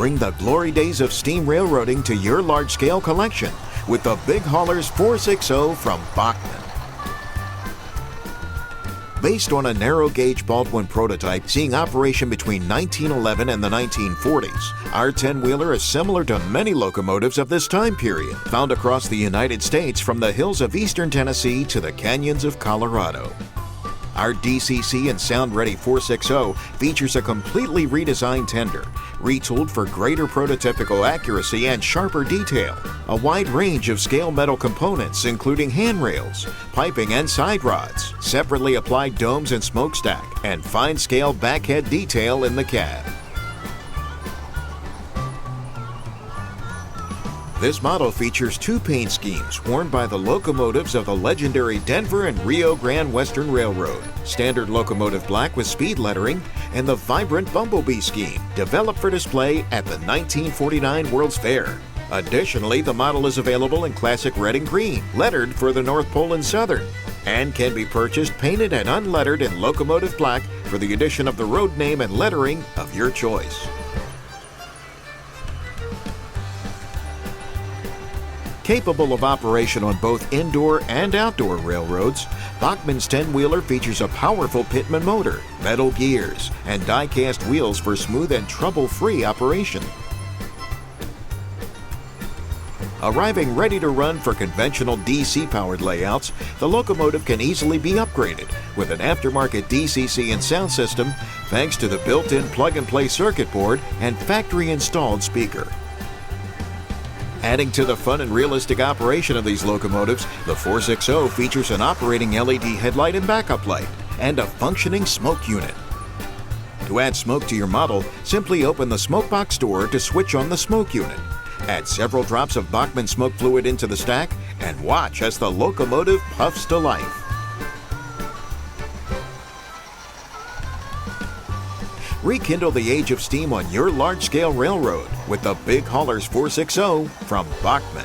Bring the glory days of steam railroading to your large-scale collection with the Big Haulers 460 from Bachmann. Based on a narrow-gauge Baldwin prototype seeing operation between 1911 and the 1940s, our 10-wheeler is similar to many locomotives of this time period, found across the United States from the hills of eastern Tennessee to the canyons of Colorado. Our DCC-and Sound-ready 460 features a completely redesigned tender, retooled for greater prototypical accuracy and sharper detail, a wide range of scale metal components including handrails, piping and side rods, separately applied domes and smokestack, and fine-scale backhead detail in the cab. This model features two paint schemes worn by the locomotives of the legendary Denver and Rio Grande Western Railroad, standard locomotive black with speed lettering, and the vibrant Bumblebee scheme, developed for display at the 1949 World's Fair. Additionally, the model is available in classic red and green, lettered for the North Pole and Southern, and can be purchased painted and unlettered in locomotive black for the addition of the road name and lettering of your choice. Capable of operation on both indoor and outdoor railroads, Bachmann's 10-wheeler features a powerful Pitman motor, metal gears, and die-cast wheels for smooth and trouble-free operation. Arriving ready to run for conventional DC-powered layouts, the locomotive can easily be upgraded with an aftermarket DCC and sound system thanks to the built-in plug-and-play circuit board and factory-installed speaker. Adding to the fun and realistic operation of these locomotives, the 460 features an operating LED headlight and backup light, and a functioning smoke unit. To add smoke to your model, simply open the smoke box door to switch on the smoke unit. Add several drops of Bachmann smoke fluid into the stack, and watch as the locomotive puffs to life. Rekindle the age of steam on your large-scale railroad with the Big Haulers 460 from Bachmann.